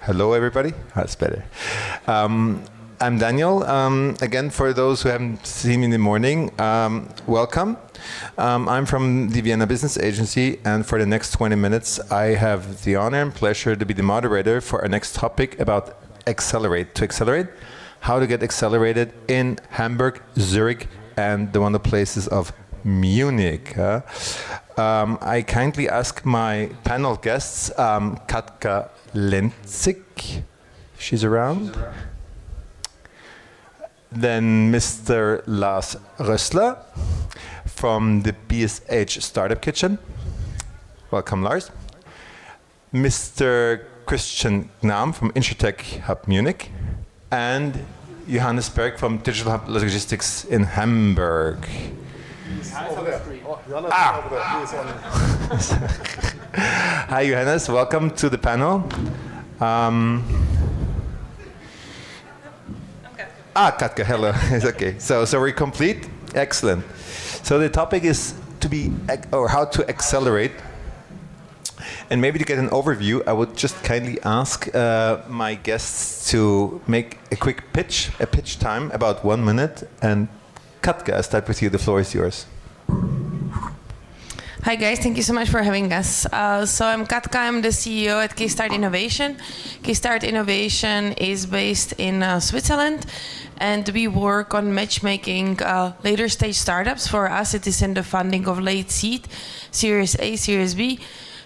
Hello, everybody. That's better. I'm Daniel. Again, for those who haven't seen me in the morning, welcome. I'm from the Vienna Business Agency, and for the next 20 minutes, I have the honor and pleasure to be the moderator for our next topic about accelerate. To accelerate, how to get accelerated in Hamburg, Zurich, and the wonderful places of Munich. I kindly ask my panel guests, Katka Lenzig, she's around. Then Mr. Lars Rössler from the BSH Startup Kitchen. Welcome, Lars. Mr. Christian Gnam from Intertech Hub Munich. And Johannes Berg from Digital Hub Logistics in Hamburg. Hi, Johannes. Welcome to the panel. Katka, hello. It's okay. So we're complete. Excellent. So the topic is how to accelerate. And maybe to get an overview, I would just kindly ask my guests to make a quick pitch time, about 1 minute. And Katka, I'll start with you. The floor is yours. Hi guys, thank you so much for having us. So I'm Katka, I'm the CEO at K-Start Innovation. K-Start Innovation is based in Switzerland, and we work on matchmaking later stage startups. For us, it is in the funding of late seed, Series A, Series B,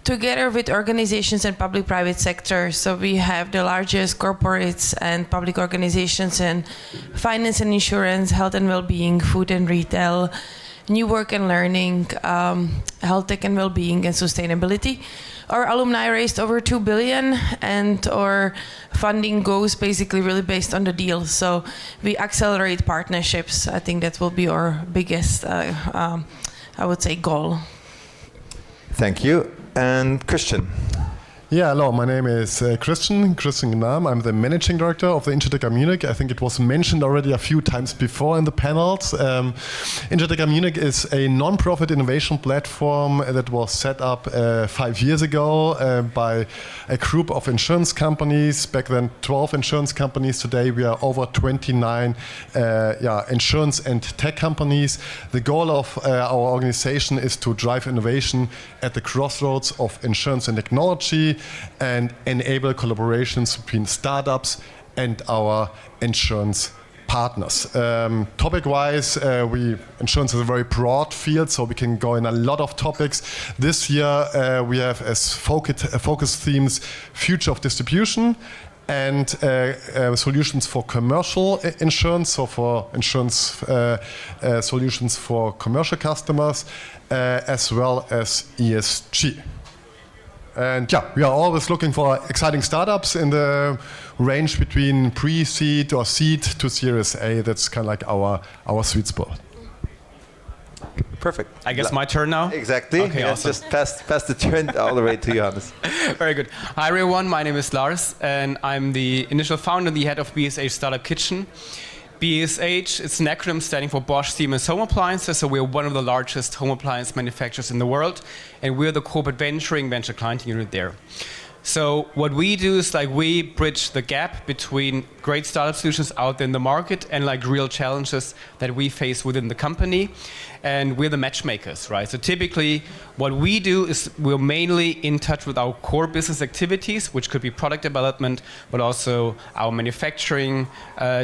together with organizations and public-private sector. So we have the largest corporates and public organizations in finance and insurance, health and well-being, food and retail, new work and learning, health tech and well-being, and sustainability. Our alumni raised over 2 billion, and our funding goes basically really based on the deal. So we accelerate partnerships. I think that will be our biggest, I would say, goal. Thank you. And Christian. Yeah, hello, my name is Christian Gnam. I'm the managing director of the Intertech Munich. I think it was mentioned already a few times before in the panels. Intertech Munich is a non-profit innovation platform that was set up 5 years ago by a group of insurance companies. Back then, 12 insurance companies. Today, we are over 29 insurance and tech companies. The goal of our organization is to drive innovation at the crossroads of insurance and technology, and enable collaborations between startups and our insurance partners. Topic-wise, insurance is a very broad field, so we can go in a lot of topics. This year, we have as focus themes future of distribution and solutions for commercial insurance, so for insurance solutions for commercial customers, as well as ESG. And yeah, we are always looking for exciting startups in the range between pre-seed or seed to Series A. That's kind of like our sweet spot. Perfect. I guess my turn now? Exactly. Okay, yes, awesome. Just pass the turn all the way to Johannes. Very good. Hi everyone, my name is Lars, and I'm the initial founder and the head of BSH Startup Kitchen. BSH, it's an acronym standing for Bosch Siemens Home Appliances, so we're one of the largest home appliance manufacturers in the world, and we're the corporate venture client unit there. So what we do is we bridge the gap between great startup solutions out there in the market and real challenges that we face within the company, and we're the matchmakers, right? So typically what we do is we're mainly in touch with our core business activities, which could be product development, but also our manufacturing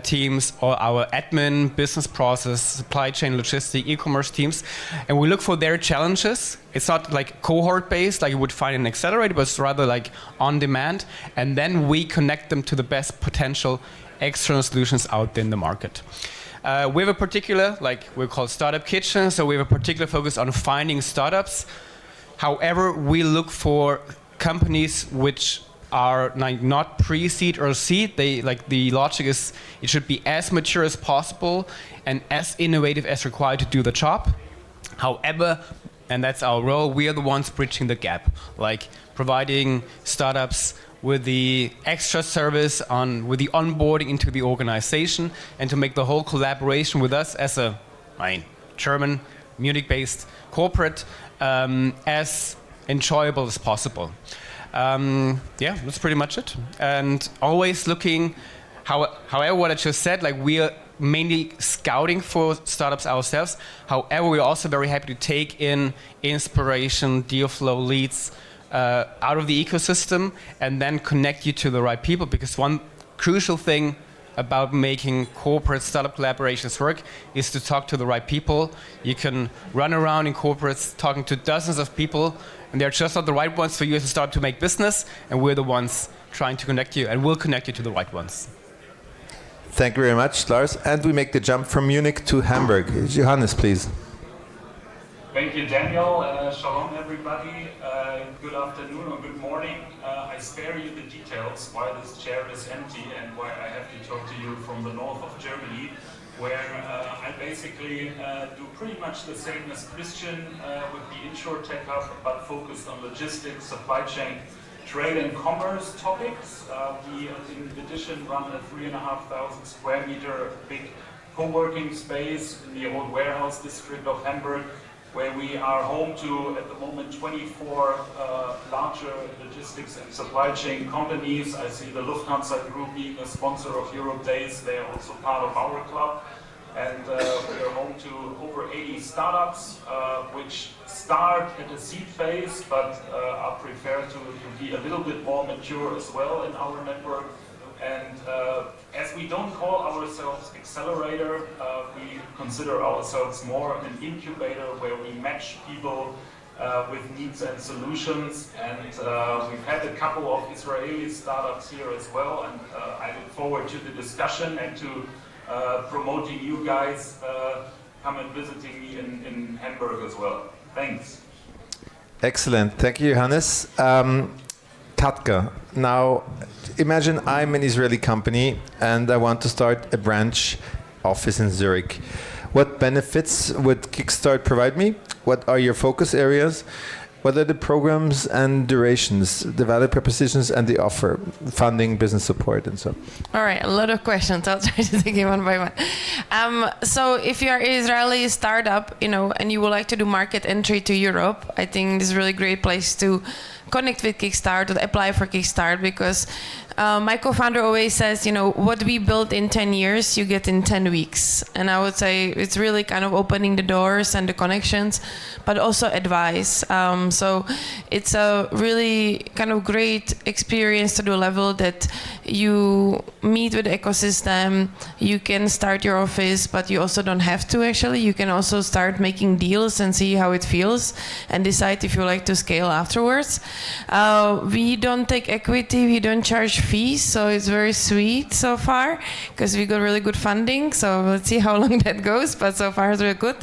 teams or our admin, business process, supply chain, logistics, e-commerce teams, and we look for their challenges. It's not cohort based like you would find in an accelerator, but it's rather on demand, and then we connect them to the best potential external solutions out there in the market. We have a particular, we're called Startup Kitchen, so we have a particular focus on finding startups. However, we look for companies which are not pre-seed or seed. The logic is it should be as mature as possible and as innovative as required to do the job. However, and that's our role, we are the ones bridging the gap, providing startups with the extra service with the onboarding into the organization, and to make the whole collaboration with us as a German, Munich-based corporate as enjoyable as possible. Yeah, that's pretty much it. And always looking, however, what I just said, like we are mainly scouting for startups ourselves. However, we're also very happy to take in inspiration, deal flow leads out of the ecosystem and then connect you to the right people. Because one crucial thing about making corporate startup collaborations work is to talk to the right people. You can run around in corporates talking to dozens of people, and they're just not the right ones for you as a startup to make business, and we're the ones trying to connect you, and we'll connect you to the right ones. Thank you very much, Lars. And we make the jump from Munich to Hamburg. Johannes, please. Thank you, Daniel. Shalom, everybody. Good afternoon or good morning. I spare you the details why this chair is empty and why I have to talk to you from the north of Germany, where I basically do pretty much the same as Christian with the InsurTech Hub, but focused on logistics, supply chain, trade and commerce topics. We, in addition, run a 3,500 square meter big co-working space in the old warehouse district of Hamburg, where we are home to, at the moment, 24 larger logistics and supply chain companies. I see the Lufthansa Group being a sponsor of Europe Days. They are also part of our club. And we are home to over 80 startups, which start at the seed phase, but are prepared to be a little bit more mature as well in our network. And as we don't call ourselves accelerator, we consider ourselves more an incubator where we match people with needs and solutions. And we've had a couple of Israeli startups here as well, and I look forward to the discussion and to promoting you guys. Come and visiting me in Hamburg as well. Thanks. Excellent. Thank you, Johannes. Katka, now imagine I'm an Israeli company and I want to start a branch office in Zurich. What benefits would Kickstart provide me? What are your focus areas? What are the programs and durations, the value propositions and the offer, funding, business support, and so on? All right, a lot of questions. I'll try to take it one by one. So if you're an Israeli startup, and you would like to do market entry to Europe, I think this is a really great place to connect with Kickstart or apply for Kickstart, because my co-founder always says, what we built in 10 years, you get in 10 weeks. And I would say it's really kind of opening the doors and the connections, but also advice. So it's a really kind of great experience to the level that you meet with the ecosystem, you can start your office, but you also don't have to actually. You can also start making deals and see how it feels and decide if you like to scale afterwards. We don't take equity, we don't charge fees, so it's very sweet so far because we got really good funding, so let's see how long that goes, but so far it's really good.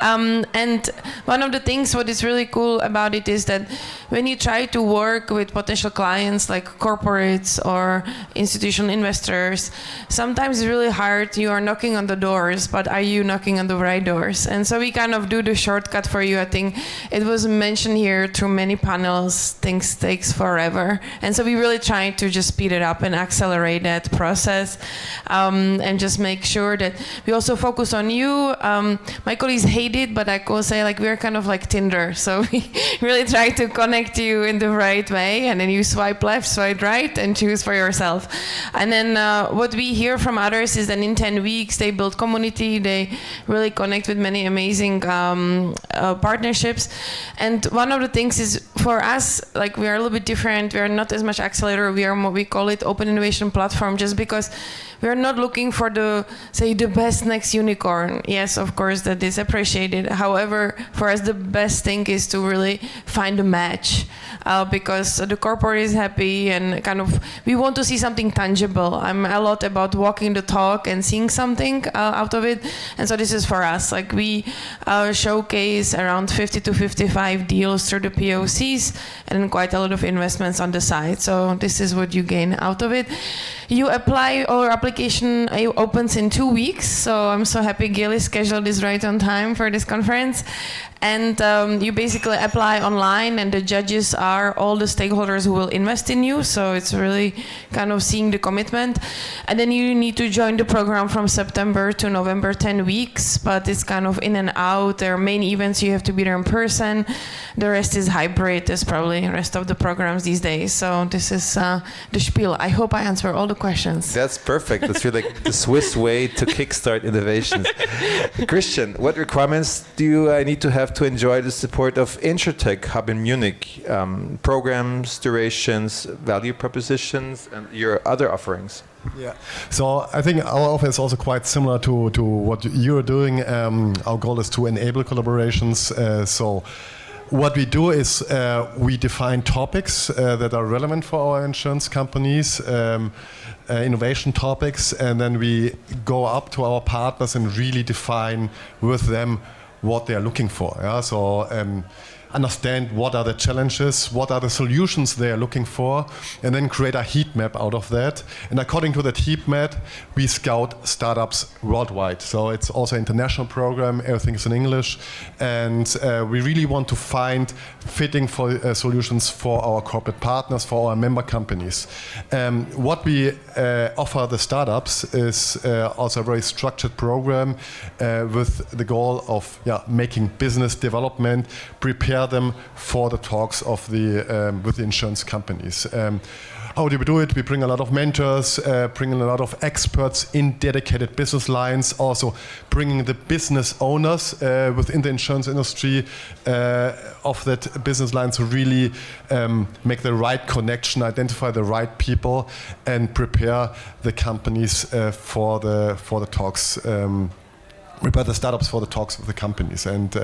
And one of the things what is really cool about it is that when you try to work with potential clients like corporates or institutional investors, sometimes it's really hard. You are knocking on the doors, but are you knocking on the right doors? And so we kind of do the shortcut for you. I think it was mentioned here through many panels, things takes forever. And so we really try to just speed it up and accelerate that process, and just make sure that we also focus on you. My colleagues hate it, but I will say we're kind of like Tinder. So we really try to connect you in the right way, and then you swipe left, swipe right, and choose for yourself. And then what we hear from others is that in 10 weeks they build community, they really connect with many amazing partnerships. And one of the things is for us, we are a little bit different. We are not as much accelerator. We are more, we call it open innovation platform, just because we are not looking for the best next unicorn. Yes, of course, that is appreciated. However, for us, the best thing is to really find a match, because the corporate is happy and kind of, we want to see something tangible. I'm a lot about walking the talk and seeing something out of it. And so this is for us. We showcase around 50 to 55 deals through the POCs and quite a lot of investments on the side. So this is what you gain out of it. You apply, our application opens in 2 weeks, so I'm so happy Gil scheduled this right on time for this conference. And you basically apply online, and the judges are all the stakeholders who will invest in you, so it's really kind of seeing the commitment. And then you need to join the program from September to November, 10 weeks, but it's kind of in and out. There are main events, you have to be there in person. The rest is hybrid, is probably the rest of the programs these days. So this is the spiel. I hope I answer all the questions. That's perfect. That's really like the Swiss way to kickstart innovations. Christian, what requirements do you need to have to enjoy the support of InsurTech Hub in Munich? Programs, durations, value propositions, and your other offerings. Yeah, so I think our offer is also quite similar to what you're doing. Our goal is to enable collaborations. So what we do is we define topics that are relevant for our insurance companies, innovation topics, and then we go up to our partners and really define with them what they are looking for. Yeah? So understand what are the challenges, what are the solutions they are looking for, and then create a heat map out of that. And according to that heat map, we scout startups worldwide. So it's also an international program, everything is in English. And we really want to find fitting for solutions for our corporate partners, for our member companies. What we offer the startups is also a very structured program with the goal of making business development, prepare them for the talks of with the insurance companies. How do we do it? We bring a lot of mentors, bring in a lot of experts in dedicated business lines, also bringing the business owners within the insurance industry of that business line to really make the right connection, identify the right people, and prepare the companies for the talks. Prepare the startups for the talks with the companies, and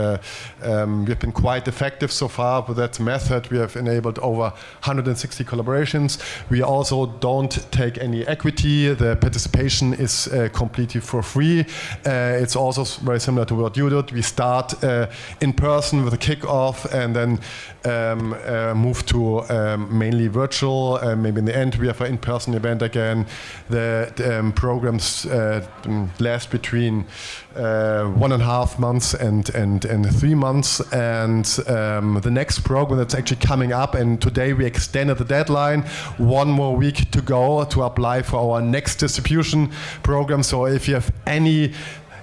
we've been quite effective so far with that method. We have enabled over 160 collaborations. We also don't take any equity. The participation is completely for free. It's also very similar to what you did. We start in person with a kickoff, and then move to mainly virtual. Maybe in the end we have an in-person event again. The programs last between 1.5 months and 3 months, and the next program that's actually coming up, and today we extended the deadline, 1 more week to go to apply for our next distribution program. So if you have any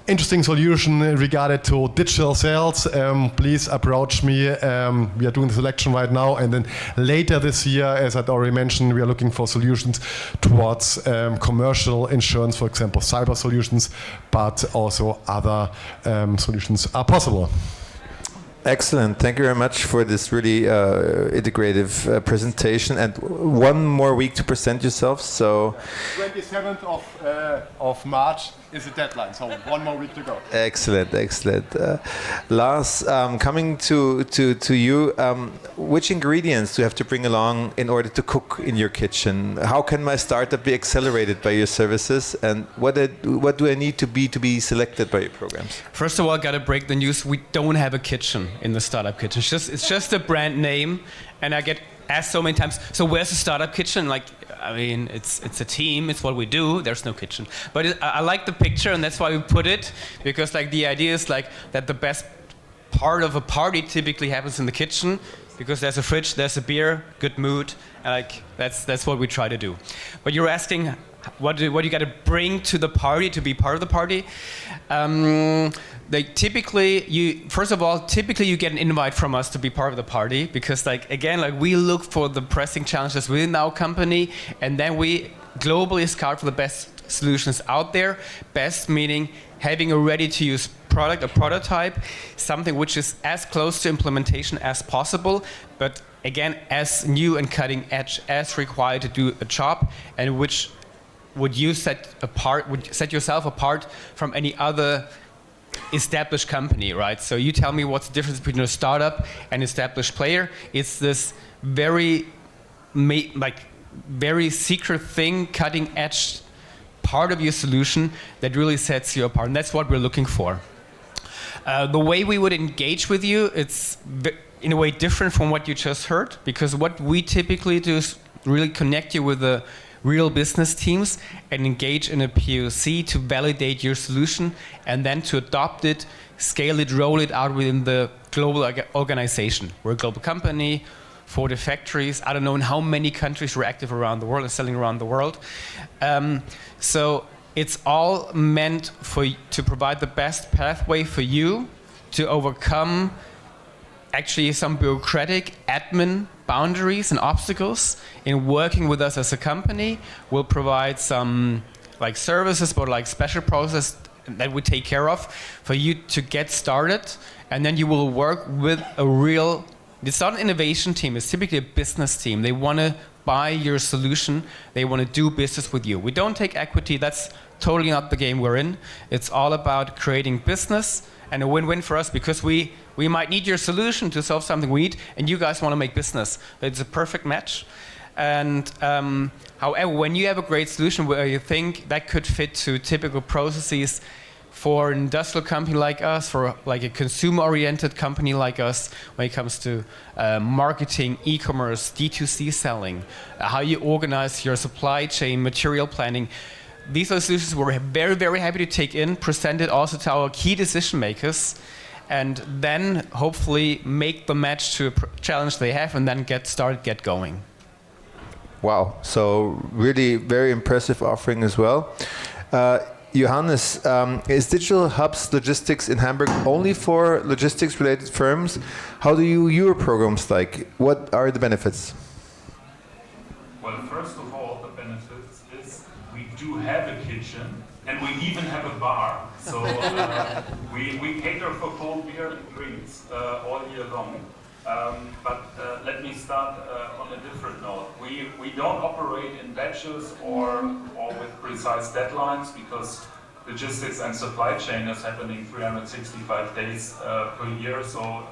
interesting solution regarding to digital sales, please approach me. We are doing the selection right now, and then later this year, as I'd already mentioned, we are looking for solutions towards commercial insurance, for example, cyber solutions, but also other solutions are possible. Excellent. Thank you very much for this really integrative presentation. And 1 more week to present yourself. So 27th of March is the deadline. So 1 more week to go. Excellent, excellent. Lars, coming to you, which ingredients do you have to bring along in order to cook in your kitchen? How can my startup be accelerated by your services? And what do I need to be selected by your programs? First of all, I gotta break the news. We don't have a kitchen in the startup kitchen. It's just a brand name, and I get asked so many times. So where's the startup kitchen? Like, I mean, it's a team. It's what we do. There's no kitchen. But I like the picture, and that's why we put it, because like the idea is like that the best part of a party typically happens in the kitchen, because there's a fridge, there's a beer, good mood, and like that's what we try to do. But you're asking, what do you got to bring to the party to be part of the party? Typically you get an invite from us to be part of the party, because we look for the pressing challenges within our company, and then we globally scout for the best solutions out there. Best meaning having a ready-to-use product, a prototype, something which is as close to implementation as possible, but again as new and cutting edge as required to do a job, and which would set yourself apart from any other established company, right? So you tell me what's the difference between a startup and established player. It's this very secret thing, cutting edge part of your solution that really sets you apart, and that's what we're looking for. The way we would engage with you, it's in a way different from what you just heard, because what we typically do is really connect you with real business teams and engage in a POC to validate your solution and then to adopt it, scale it, roll it out within the global organization. We're a global company, 40 factories. I don't know in how many countries we're active around the world and selling around the world. So it's all meant to provide the best pathway for you to overcome actually some bureaucratic admin boundaries and obstacles in working with us as a company. We'll provide some like services, but like special process that we take care of for you to get started, and then you will work with a real, it's not an innovation team, it's typically a business team. They want to buy your solution, they want to do business with you. We don't take equity, that's totally not the game we're in. It's all about creating business and a win-win for us, because we might need your solution to solve something we need, and you guys want to make business. It's a perfect match. And however, when you have a great solution where you think that could fit to typical processes for an industrial company like us, for like a consumer-oriented company like us, when it comes to marketing, e-commerce, D2C selling, how you organize your supply chain, material planning, these are solutions we're very, very happy to take in, present it also to our key decision makers, and then hopefully make the match to a challenge they have and then get going. Wow, so really very impressive offering as well. Johannes, is Digital Hubs Logistics in Hamburg only for logistics related firms? How do your programs like? What are the benefits? Well, first of all, the benefits is we do have a kitchen and we even have a bar. So we cater for cold beer and drinks all year long. But let me start on a different note. We don't operate in batches or with precise deadlines, because logistics and supply chain is happening 365 days per year. So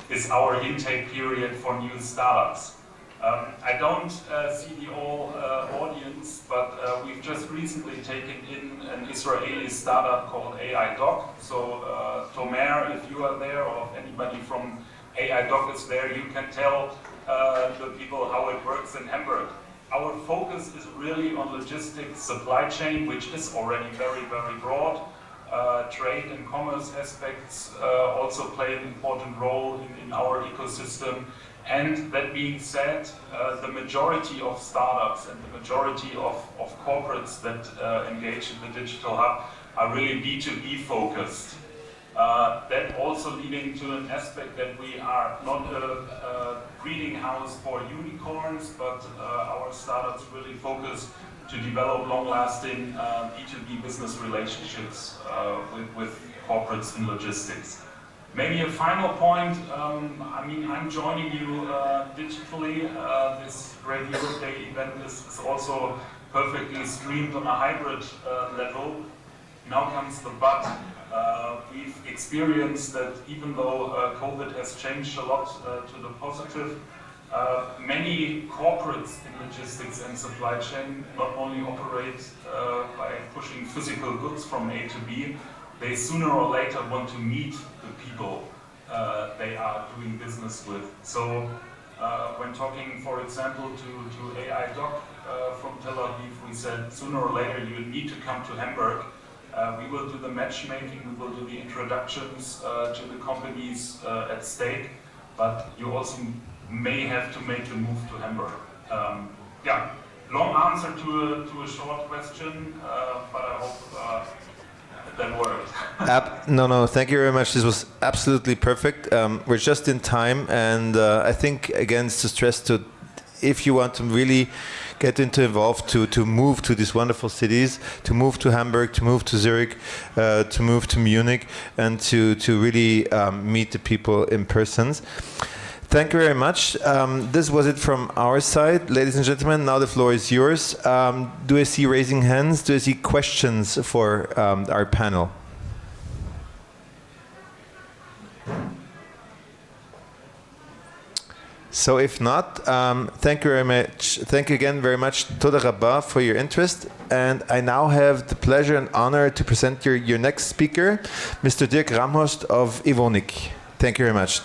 it's our intake period for new startups. I don't see the whole audience, but we've just recently taken in an Israeli startup called AI Doc. So Tomer, if you are there, or if anybody from AI Doc is there, you can tell the people how it works in Hamburg. Our focus is really on logistics, supply chain, which is already very, very broad. Trade and commerce aspects also play an important role in our ecosystem. And that being said, the majority of startups and the majority of corporates that engage in the Digital Hub are really B2B focused. That also leading to an aspect that we are not a breeding house for unicorns, but our startups really focus to develop long-lasting B2B business relationships with corporates in logistics. Maybe a final point, I mean, I'm joining you digitally. This Great Europe Day event is also perfectly streamed on a hybrid level. Now comes the but. We've experienced that even though COVID has changed a lot to the positive, many corporates in logistics and supply chain not only operate by pushing physical goods from A to B, they sooner or later want to meet the people they are doing business with. So when talking, for example, to AI Doc from Tel Aviv, we said sooner or later you need to come to Hamburg. We will do the matchmaking, we will do the introductions to the companies at stake, but you also may have to make the move to Hamburg. Yeah, long answer to a short question, but I hope that worked. No, thank you very much. This was absolutely perfect. We're just in time, and I think, again, it's to stress to, if you want to really get involved, to move to these wonderful cities, to move to Hamburg, to move to Zurich, to move to Munich, and to really meet the people in person. Thank you very much. This was it from our side. Ladies and gentlemen, now the floor is yours. Do I see raising hands? Do I see questions for our panel? So if not, thank you very much. Thank you again very much, Toda Rabba, for your interest. And I now have the pleasure and honor to present your next speaker, Mr. Dirk Ramhorst of Evonik. Thank you very much.